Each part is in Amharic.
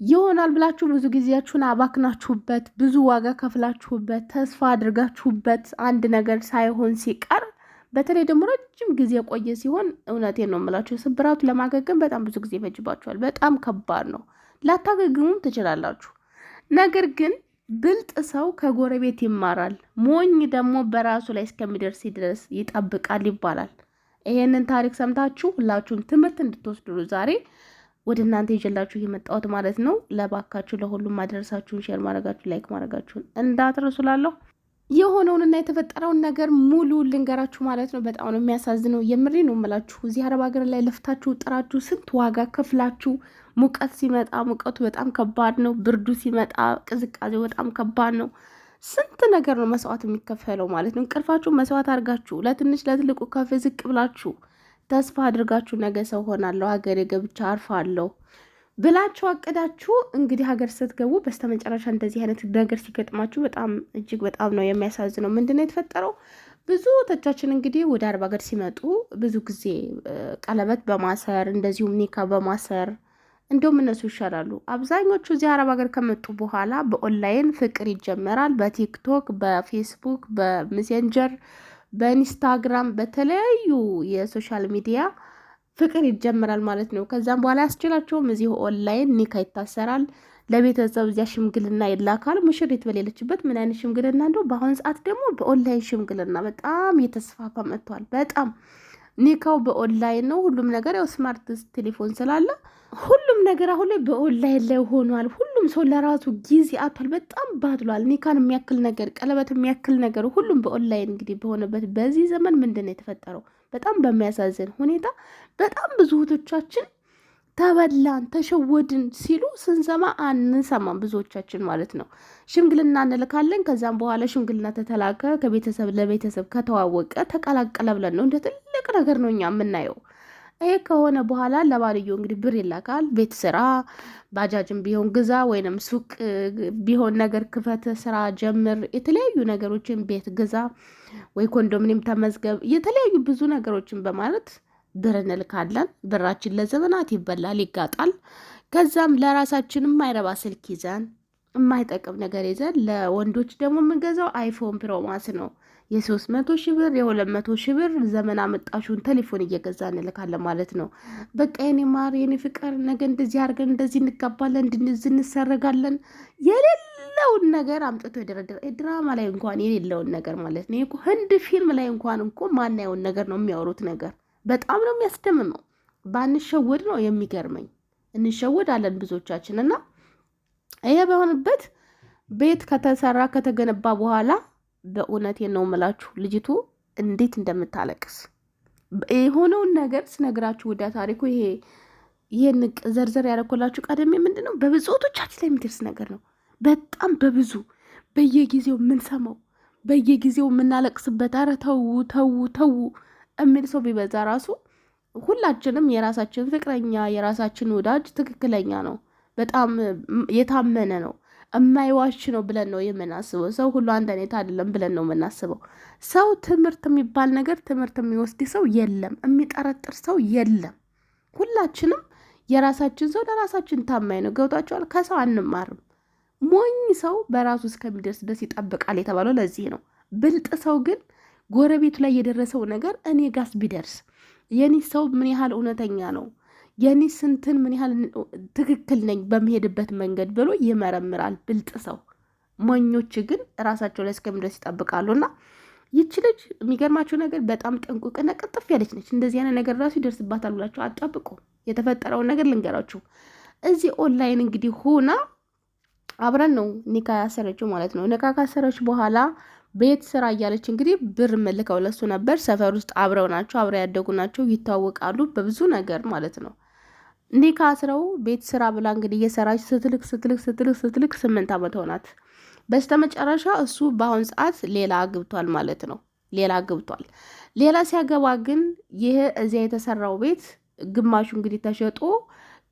ይሆናል ብላችሁ ብዙ ጊዜያችሁን አባክናችሁበት ብዙ ዋጋ ከፍላችሁበት ተስፋ አድርጋችሁበት አንድ ነገር ሳይሆን ሲቀር በተለይ ደግሞ ረጅም ጊዜ የቆየ ሲሆን እውነቴን ነው የምላችሁ ስብራቱ ለማገገም በጣም ብዙ ጊዜ ይፈጅባችኋል። በጣም ከባድ ነው። ላታገግሙም ትችላላችሁ። ነገር ግን ብልጥ ሰው ከጎረቤት ይማራል፣ ሞኝ ደግሞ በራሱ ላይ እስከሚደርስ ድረስ ይጠብቃል ይባላል። ይሄንን ታሪክ ሰምታችሁ ሁላችሁም ትምህርት እንድትወስዱ ዛሬ ወደ እናንተ ይዤላችሁ የመጣሁት ማለት ነው። ለባካችሁ ለሁሉም ማድረሳችሁን ሼር ማድረጋችሁ ላይክ ማድረጋችሁን እንዳትረሱላለሁ። የሆነውንና የተፈጠረውን ነገር ሙሉ ልንገራችሁ ማለት ነው። በጣም ነው የሚያሳዝነው። የምሬ ነው የምላችሁ። እዚህ አረብ ሀገር ላይ ለፍታችሁ ጥራችሁ ስንት ዋጋ ከፍላችሁ፣ ሙቀት ሲመጣ ሙቀቱ በጣም ከባድ ነው፣ ብርዱ ሲመጣ ቅዝቃዜው በጣም ከባድ ነው። ስንት ነገር ነው መስዋዕት የሚከፈለው ማለት ነው። እንቅልፋችሁ መስዋዕት አድርጋችሁ ለትንሽ ለትልቁ ከፍ ዝቅ ብላችሁ ተስፋ አድርጋችሁ ነገ ሰው ሆናለሁ ሀገሬ ገብቻ አርፋለሁ ብላችሁ አቅዳችሁ እንግዲህ ሀገር ስትገቡ በስተመጨረሻ እንደዚህ አይነት ነገር ሲገጥማችሁ በጣም እጅግ በጣም ነው የሚያሳዝነው። ምንድነው የተፈጠረው? ብዙ ተቻችን እንግዲህ ወደ አረብ ሀገር ሲመጡ ብዙ ጊዜ ቀለበት በማሰር እንደዚሁም ኒካ በማሰር እንደውም እነሱ ይሻላሉ። አብዛኞቹ እዚህ አረብ ሀገር ከመጡ በኋላ በኦንላይን ፍቅር ይጀመራል። በቲክቶክ፣ በፌስቡክ፣ በሜሴንጀር፣ በኢንስታግራም በተለያዩ የሶሻል ሚዲያ ፍቅር ይጀምራል ማለት ነው። ከዛም በኋላ ያስችላቸውም እዚህ ኦንላይን ኒካ ይታሰራል። ለቤተሰብ እዚያ ሽምግልና ይላካል። ሙሽሪት በሌለችበት ምን አይነት ሽምግልና እንደው በአሁን ሰዓት ደግሞ በኦንላይን ሽምግልና በጣም እየተስፋፋ መጥቷል። በጣም ኒካው በኦንላይን ነው። ሁሉም ነገር ያው ስማርት ቴሌፎን ስላለ ሁሉም ነገር አሁን ላይ በኦንላይን ላይ ሆኗል። ሁሉም ሰው ለራሱ ጊዜ አቷል። በጣም ባድሏል። ኒካን የሚያክል ነገር፣ ቀለበት የሚያክል ነገር ሁሉም በኦንላይን እንግዲህ በሆነበት በዚህ ዘመን ምንድን ነው የተፈጠረው? በጣም በሚያሳዝን ሁኔታ በጣም ብዙ እህቶቻችን ተበላን ተሸወድን ሲሉ ስንሰማ አንሰማም። ብዙዎቻችን ማለት ነው ሽምግልና እንልካለን። ከዛም በኋላ ሽምግልና ተተላከ ከቤተሰብ ለቤተሰብ ከተዋወቀ ተቀላቀለ ብለን ነው እንደ ትልቅ ነገር ነው እኛ የምናየው። ይሄ ከሆነ በኋላ ለባልዮ እንግዲህ ብር ይላካል። ቤት ስራ፣ ባጃጅም ቢሆን ግዛ፣ ወይንም ሱቅ ቢሆን ነገር ክፈት፣ ስራ ጀምር፣ የተለያዩ ነገሮችን ቤት ግዛ፣ ወይ ኮንዶሚኒየም ተመዝገብ፣ የተለያዩ ብዙ ነገሮችን በማለት ብር እንልካለን። ብራችን ለዘመናት ይበላል፣ ይጋጣል። ከዛም ለራሳችን የማይረባ ስልክ ይዘን የማይጠቅም ነገር ይዘን ለወንዶች ደግሞ የምንገዛው አይፎን ፕሮማስ ነው። የ300 ሺህ ብር የ200 ሺህ ብር ዘመን አመጣሹን ቴሌፎን እየገዛ እንልካለን ማለት ነው። በቃ የኔ ማር የኔ ፍቅር ነገ እንደዚህ አድርገን እንደዚህ እንጋባለን እንደዚህ እንሰረጋለን የሌለውን ነገር አምጥቶ የደረደረ ድራማ ላይ እንኳን የሌለውን ነገር ማለት ነው። ህንድ ፊልም ላይ እንኳን ማናየውን ነገር ነው የሚያወሩት ነገር። በጣም ነው የሚያስደምመው። ባንሸወድ ነው የሚገርመኝ። እንሸወድ አለን ብዙዎቻችን። እና ይሄ በሆነበት ቤት ከተሰራ ከተገነባ በኋላ በእውነቴን ነው የምላችሁ ልጅቱ እንዴት እንደምታለቅስ የሆነውን ነገር ስነግራችሁ ወደ ታሪኩ ይሄን ዘርዘር ያደረኩላችሁ ቀደም ምንድን ነው በብዙዎቻችን ላይ የሚደርስ ነገር ነው። በጣም በብዙ በየጊዜው የምንሰማው በየጊዜው የምናለቅስበት ኧረ ተው ተው ተው የሚል ሰው ቢበዛ ራሱ ሁላችንም የራሳችን ፍቅረኛ የራሳችን ወዳጅ ትክክለኛ ነው፣ በጣም የታመነ ነው፣ እማይዋሽ ነው ብለን ነው የምናስበው። ሰው ሁሉ አንድ አይነት አይደለም ብለን ነው የምናስበው። ሰው ትምህርት የሚባል ነገር ትምህርት የሚወስድ ሰው የለም፣ የሚጠረጥር ሰው የለም። ሁላችንም የራሳችን ሰው ለራሳችን ታማኝ ነው። ገብቷቸዋል። ከሰው አንማርም። ሞኝ ሰው በራሱ እስከሚደርስ ድረስ ይጠብቃል የተባለው ለዚህ ነው። ብልጥ ሰው ግን ጎረቤቱ ላይ የደረሰው ነገር እኔ ጋስ ቢደርስ የኔ ሰው ምን ያህል እውነተኛ ነው፣ የኔ ስንትን ምን ያህል ትክክል ነኝ በመሄድበት መንገድ ብሎ ይመረምራል ብልጥ ሰው። ሞኞች ግን ራሳቸው ላይ እስከሚደርስ ይጠብቃሉና ይቺ ልጅ የሚገርማቸው ነገር በጣም ጠንቁቅና ቅጥፍ ያለች ነች። እንደዚህ አይነት ነገር ራሱ ይደርስባታል ብላችሁ አትጠብቁ። የተፈጠረውን ነገር ልንገራችሁ። እዚህ ኦንላይን እንግዲህ ሆና አብረን ነው ኒካ ያሰረችው ማለት ነው። ኒካ ካሰረች በኋላ ቤት ስራ እያለች እንግዲህ ብር መልከው ለሱ ነበር። ሰፈር ውስጥ አብረው ናቸው፣ አብረው ያደጉ ናቸው፣ ይታወቃሉ በብዙ ነገር ማለት ነው። ኒካ አስረው ቤት ስራ ብላ እንግዲህ እየሰራች ስትልክ 8 ዓመት ሆናት። በስተመጨረሻ እሱ በአሁን ሰዓት ሌላ አግብቷል ማለት ነው። ሌላ አግብቷል። ሌላ ሲያገባ ግን ይሄ እዚያ የተሰራው ቤት ግማሹ እንግዲህ ተሸጦ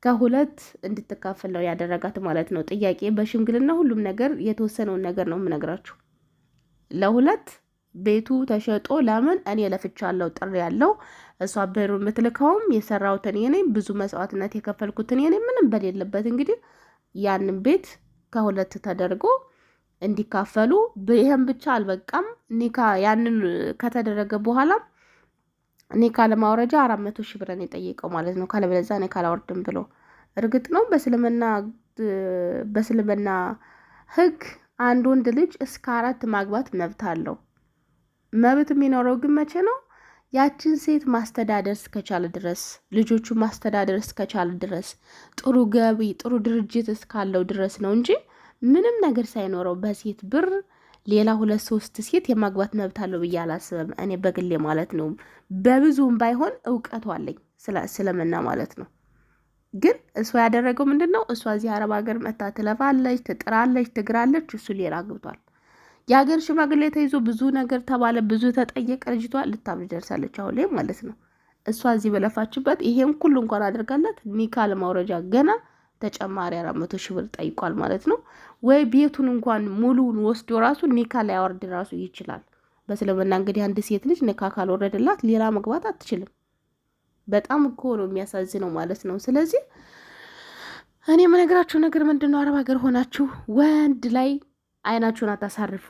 ከሁለት እንድትካፈል ነው ያደረጋት ማለት ነው። ጥያቄ በሽምግልና ሁሉም ነገር የተወሰነውን ነገር ነው የምነግራችሁ። ለሁለት ቤቱ ተሸጦ ለምን እኔ ለፍቻለሁ ጥሪ ያለው እሷ ብሩን የምትልከውም የሰራሁት እኔ ነኝ፣ ብዙ መስዋዕትነት የከፈልኩት እኔ ነኝ። ምንም በሌለበት እንግዲህ ያንን ቤት ከሁለት ተደርጎ እንዲካፈሉ። ይህም ብቻ አልበቃም። ኒካ ያንን ከተደረገ በኋላ ኒካ ለማውረጃ 400 ሺህ ብር የጠየቀው ማለት ነው። ካለበለዚያ ኒካ አላወርድም ብሎ። እርግጥ ነው በእስልምና ህግ አንድ ወንድ ልጅ እስከ 4 ማግባት መብት አለው። መብት የሚኖረው ግን መቼ ነው? ያችን ሴት ማስተዳደር እስከቻለ ድረስ፣ ልጆቹ ማስተዳደር እስከቻለ ድረስ፣ ጥሩ ገቢ ጥሩ ድርጅት እስካለው ድረስ ነው እንጂ ምንም ነገር ሳይኖረው በሴት ብር ሌላ 2-3 ሴት የማግባት መብት አለው ብዬ አላስብም። እኔ በግሌ ማለት ነው። በብዙም ባይሆን እውቀቱ አለኝ ስለምና ማለት ነው። ግን እሷ ያደረገው ምንድን ነው? እሷ እዚህ አረብ ሀገር መታ ትለፋለች፣ ትጥራለች፣ ትግራለች። እሱ ሌላ አግብቷል። የሀገር ሽማግሌ ተይዞ ብዙ ነገር ተባለ፣ ብዙ ተጠየቀ። ልጅቷ ልታብድ ደርሳለች አሁን ላይ ማለት ነው። እሷ እዚህ በለፋችበት ይሄን ሁሉ እንኳን አድርጋለት ኒካ ለማውረጃ ገና ተጨማሪ 400 ሺህ ብር ጠይቋል ማለት ነው። ወይ ቤቱን እንኳን ሙሉውን ወስዶ ራሱ ኒካ ሊያወርድ ራሱ ይችላል። በእስልምና እንግዲህ አንድ ሴት ልጅ ኒካ ካልወረደላት ሌላ መግባት አትችልም። በጣም እኮ ነው የሚያሳዝነው ማለት ነው። ስለዚህ እኔ የምነግራችሁ ነገር ምንድን ነው? አረብ ሀገር ሆናችሁ ወንድ ላይ አይናችሁን አታሳርፉ።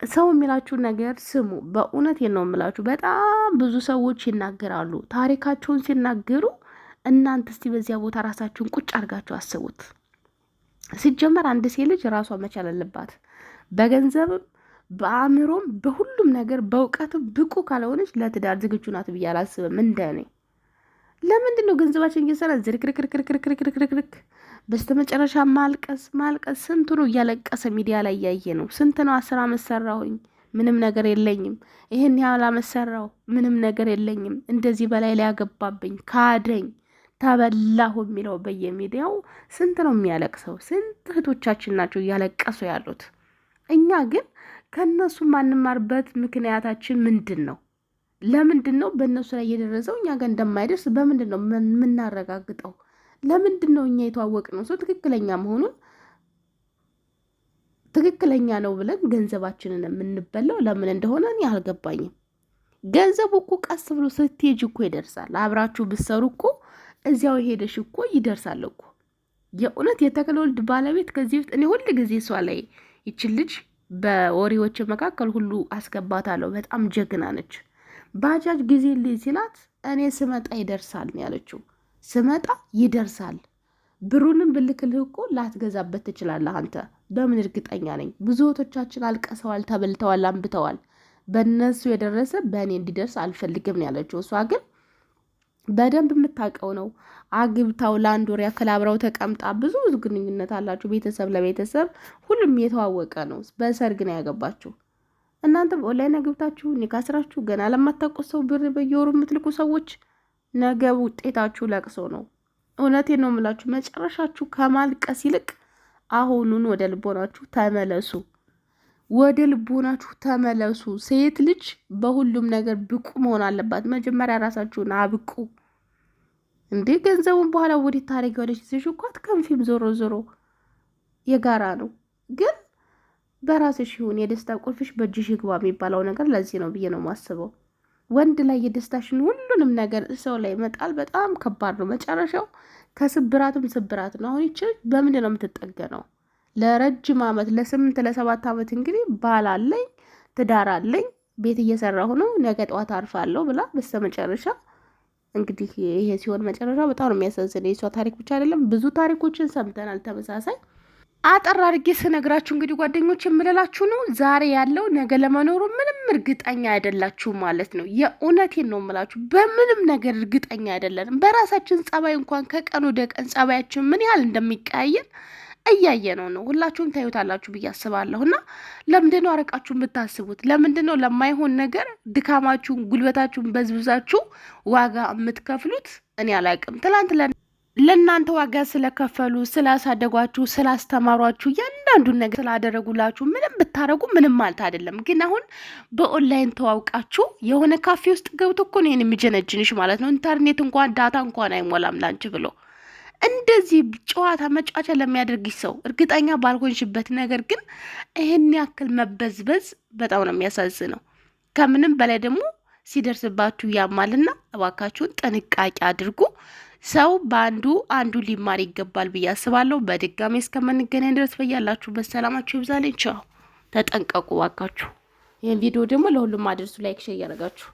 ሰው የሚላችሁ ነገር ስሙ። በእውነት ነው የምላችሁ። በጣም ብዙ ሰዎች ይናገራሉ። ታሪካቸውን ሲናገሩ እናንተ እስቲ በዚያ ቦታ ራሳችሁን ቁጭ አድርጋችሁ አስቡት። ሲጀመር አንድ ሴት ልጅ ራሷ መቻል አለባት። በገንዘብም በአእምሮም በሁሉም ነገር በእውቀትም ብቁ ካልሆነች ለትዳር ዝግጁ ናት ብዬ አላስብም። እንደኔ ለምንድን ነው ገንዘባችን እየሰራ ዝርክርክርክርክርክርክርክ በስተመጨረሻ ማልቀስ ማልቀስ? ስንቱ ነው እያለቀሰ ሚዲያ ላይ እያየ ነው። ስንት ነው 10 ዓመት ሰራሁኝ ምንም ነገር የለኝም፣ ይሄን ያህል ዓመት ሰራሁ ምንም ነገር የለኝም፣ እንደዚህ በላይ ላይ ያገባብኝ፣ ካደኝ፣ ተበላሁ የሚለው በየሚዲያው ስንት ነው የሚያለቅሰው? ስንት እህቶቻችን ናቸው እያለቀሱ ያሉት። እኛ ግን ከእነሱ ማንማርበት ምክንያታችን ምንድን ነው? ለምንድን ነው በእነሱ ላይ እየደረሰው እኛ ጋር እንደማይደርስ በምንድን ነው የምናረጋግጠው? ለምንድን ነው እኛ የተዋወቅነው ሰው ትክክለኛ መሆኑን ትክክለኛ ነው ብለን ገንዘባችንን የምንበላው ለምን እንደሆነ እኔ አልገባኝም። ገንዘቡ እኮ ቀስ ብሎ ስትሄጅ እኮ ይደርሳል። አብራችሁ ብትሰሩ እኮ እዚያው ሄደሽ እኮ ይደርሳል እኮ። የእውነት የተክለ ወልድ ባለቤት ከዚህ በፊት እኔ ሁል ጊዜ እሷ ላይ ይችን ልጅ በወሬዎች መካከል ሁሉ አስገባታለሁ። በጣም ጀግና ነች። ባጃጅ ጊዜ ልይ ሲላት እኔ ስመጣ ይደርሳል ነው ያለችው። ስመጣ ይደርሳል። ብሩንም ብልክልህ እኮ ላትገዛበት ትችላለህ አንተ። በምን እርግጠኛ ነኝ? ብዙ እህቶቻችን አልቀሰዋል፣ ተበልተዋል፣ አንብተዋል። በእነሱ የደረሰ በእኔ እንዲደርስ አልፈልግም ነው ያለችው። እሷ ግን በደንብ የምታውቀው ነው። አግብታው ለአንድ ወር ያክል አብረው ተቀምጣ ብዙ ግንኙነት አላችሁ። ቤተሰብ ለቤተሰብ ሁሉም የተዋወቀ ነው። በሰርግ ነው ያገባችሁ። እናንተ ኦንላይን አግብታችሁ ኒካ ስራችሁ ገና ለማታውቁት ሰው ብር በየወሩ የምትልኩ ሰዎች ነገ ውጤታችሁ ለቅሶ ነው። እውነቴን ነው የምላችሁ። መጨረሻችሁ ከማልቀስ ይልቅ አሁኑን ወደ ልቦናችሁ ተመለሱ። ወደ ልቦናችሁ ተመለሱ። ሴት ልጅ በሁሉም ነገር ብቁ መሆን አለባት። መጀመሪያ ራሳችሁን አብቁ። እንዴ ገንዘቡን በኋላ ወዴት ታደርጊዋለሽ? ሲሽኳት ከንፊም ዞሮ ዞሮ የጋራ ነው። ግን በራስሽ ይሁን። የደስታ ቁልፍሽ በእጅሽ ይግባ የሚባለው ነገር ለዚህ ነው ብዬ ነው የማስበው። ወንድ ላይ የደስታሽን ሁሉንም ነገር ሰው ላይ መጣል በጣም ከባድ ነው። መጨረሻው ከስብራትም ስብራት ነው። አሁን ይችል በምንድን ነው የምትጠገነው? ለረጅም ዓመት ለ8 ለ7 ዓመት እንግዲህ ባል አለኝ፣ ትዳር አለኝ፣ ቤት እየሰራሁ ነው፣ ነገ ጠዋት አርፋለሁ ብላ በስተመጨረሻ እንግዲህ ይሄ ሲሆን መጨረሻ በጣም ነው የሚያሳዝነው። የሷ ታሪክ ብቻ አይደለም ብዙ ታሪኮችን ሰምተናል ተመሳሳይ። አጠር አድርጌ ስነግራችሁ እንግዲህ ጓደኞች የምልላችሁ ነው ዛሬ ያለው ነገ ለመኖሩ ምንም እርግጠኛ አይደላችሁ ማለት ነው። የእውነቴን ነው የምላችሁ። በምንም ነገር እርግጠኛ አይደለንም። በራሳችን ጸባይ እንኳን ከቀን ወደ ቀን ጸባያችን ምን ያህል እንደሚቀያየር እያየነው ነው። ሁላችሁም ታዩታላችሁ ብዬ አስባለሁ። እና ለምንድን ነው አረቃችሁ የምታስቡት? ለምንድን ነው ለማይሆን ነገር ድካማችሁን ጉልበታችሁን በዝብዛችሁ ዋጋ የምትከፍሉት? እኔ አላውቅም። ትላንት ለእናንተ ዋጋ ስለከፈሉ ስላሳደጓችሁ፣ ስላስተማሯችሁ፣ እያንዳንዱን ነገር ስላደረጉላችሁ ምንም ብታረጉ ምንም ማለት አይደለም። ግን አሁን በኦንላይን ተዋውቃችሁ የሆነ ካፌ ውስጥ ገብቶ እኮ ነው የሚጀነጅንሽ ማለት ነው። ኢንተርኔት እንኳን ዳታ እንኳን አይሞላም ላንቺ ብሎ እንደዚህ ጨዋታ መጫወቻ ለሚያደርግሽ ሰው እርግጠኛ ባልሆንሽበት ነገር ግን ይህን ያክል መበዝበዝ በጣም ነው የሚያሳዝነው። ከምንም በላይ ደግሞ ሲደርስባችሁ ያማልና እባካችሁን ጥንቃቄ አድርጉ። ሰው በአንዱ አንዱ ሊማር ይገባል ብዬ አስባለሁ። በድጋሚ እስከምንገናኝ ድረስ በያላችሁበት ሰላማችሁ ይብዛልኝ። ቻው። ተጠንቀቁ ባካችሁ። ይህን ቪዲዮ ደግሞ ለሁሉም አድርሱ። ላይክ ሼር እያደረጋችሁ